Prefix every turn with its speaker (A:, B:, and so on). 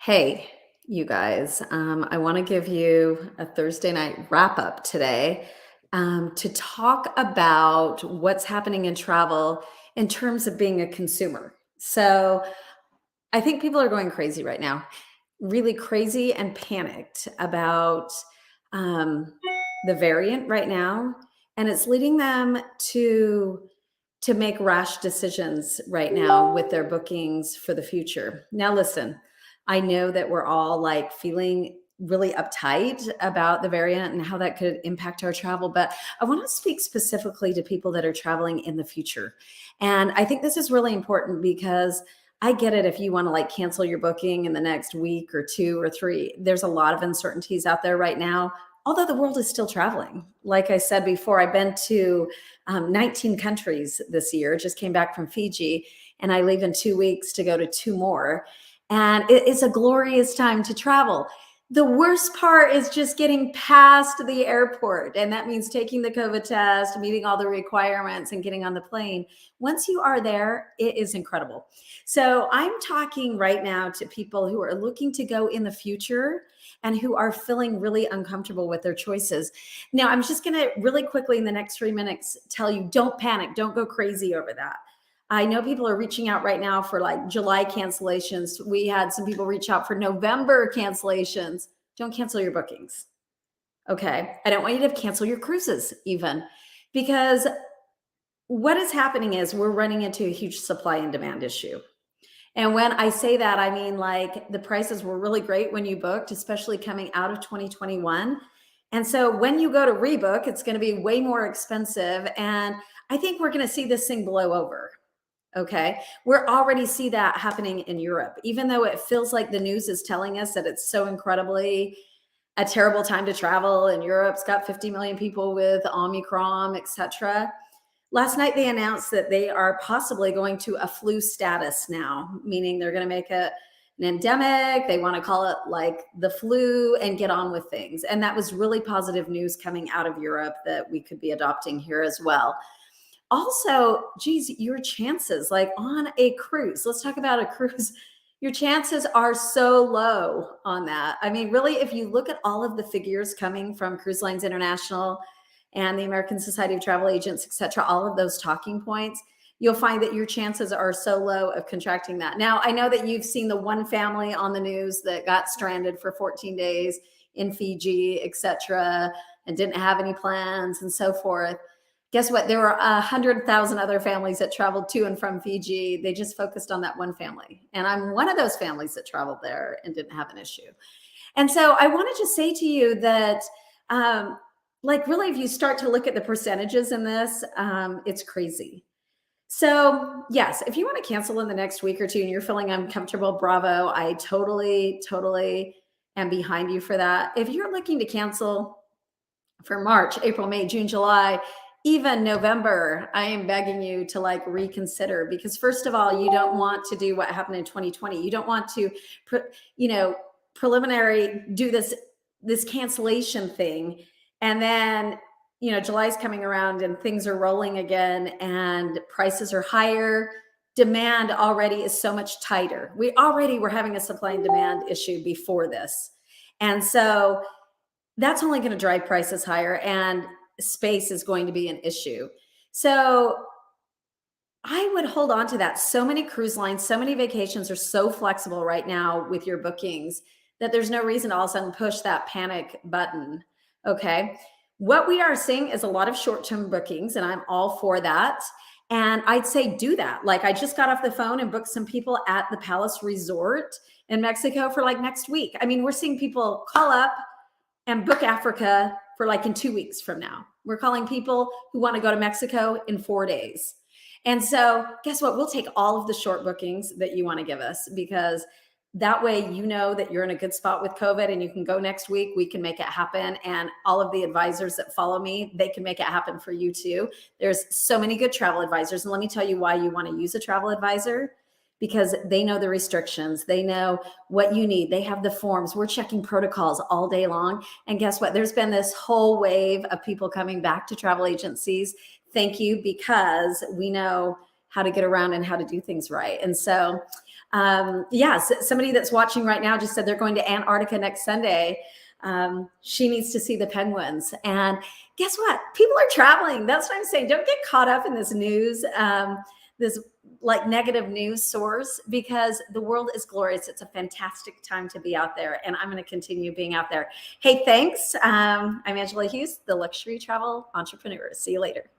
A: Hey, you guys, I want to give you a Thursday night wrap up today to talk about what's happening in travel in terms of being a consumer. So, I think people are going crazy right now, really crazy and panicked about um, the variant right now, and it's leading them to make rash decisions right now with their bookings for the future. Now, listen, I know that we're all like feeling really uptight about the variant and how that could impact our travel, but I want to speak specifically to people that are traveling in the future. And I think this is really important because I get it if you want to like cancel your booking in the next week or two or three. There's a lot of uncertainties out there right now, although the world is still traveling. Like I said before, I've been to 19 countries this year, just came back from Fiji, and I leave in 2 weeks to go to two more. And it is a glorious time to travel. The worst part is just getting past the airport. And that means taking the COVID test, meeting all the requirements, and getting on the plane. Once you are there, it is incredible. So I'm talking right now to people who are looking to go in the future and who are feeling really uncomfortable with their choices. Now, I'm just going to really quickly in the next 3 minutes tell you don't panic, don't go crazy over that. I know people are reaching out right now for like July cancellations. We had some people reach out for November cancellations. Don't cancel your bookings. Okay. I don't want you to cancel your cruises even because what is happening is we're running into a huge supply and demand issue. And when I say that, I mean like the prices were really great when you booked, especially coming out of 2021. And so when you go to rebook, it's going to be way more expensive. And I think we're going to see this thing blow over. Okay. We're already see that happening in Europe, even though it feels like the news is telling us that it's so incredibly a terrible time to travel and Europe's got 50 million people with Omicron, etc. Last night they announced that they are possibly going to a flu status now, meaning they're going to make it an endemic. They want to call it like the flu and get on with things. And that was really positive news coming out of Europe that we could be adopting here as well. Also, geez, your chances like on a cruise, let's talk about a cruise. Your chances are so low on that. I mean, really, if you look at all of the figures coming from Cruise Lines International and the American Society of Travel Agents, et cetera, all of those talking points, you'll find that your chances are so low of contracting that. Now, I know that you've seen the one family on the news that got stranded for 14 days in Fiji, et cetera, and didn't have any plans and so forth. Guess what? There were 100,000 other families that traveled to and from Fiji. They just focused on that one family. And I'm one of those families that traveled there and didn't have an issue. And so I wanted to say to you that, like, really, if you start to look at the percentages in this, it's crazy. So, yes, if you want to cancel in the next week or two and you're feeling uncomfortable, bravo. I totally am behind you for that. If you're looking to cancel for March, April, May, June, July, even November, I am begging you to like reconsider because first of all, you don't want to do what happened in 2020. You don't want to, preliminary do this cancellation thing. And then, July's coming around and things are rolling again and prices are higher. Demand already is so much tighter. We already were having a supply and demand issue before this. And so that's only going to drive prices higher and space is going to be an issue. So I would hold on to that. So many cruise lines, so many vacations are so flexible right now with your bookings that there's no reason to all of a sudden push that panic button. Okay. What we are seeing is a lot of short-term bookings, and I'm all for that. And I'd say do that. Like I just got off the phone and booked some people at the Palace Resort in Mexico for like next week. I mean, we're seeing people call up and book Africa for like in 2 weeks from now. We're calling people who want to go to Mexico in 4 days. And so guess what? We'll take all of the short bookings that you want to give us because that way you know that you're in a good spot with COVID and you can go next week. We can make it happen. And all of the advisors that follow me, they can make it happen for you too. There's so many good travel advisors. And let me tell you why you want to use a travel advisor. Because they know the restrictions, they know what you need, they have the forms. We're checking protocols all day long. And guess what? There's been this whole wave of people coming back to travel agencies. Thank you, because we know how to get around and how to do things right. And so Yeah, somebody that's watching right now just said they're going to Antarctica next Sunday. She needs to see the penguins. And guess what? People are traveling. That's what I'm saying. Don't get caught up in this news, this like negative news source, because the world is glorious. It's a fantastic time to be out there, and I'm going to continue being out there. Hey, thanks. I'm Angela Hughes, the luxury travel entrepreneur. See you later.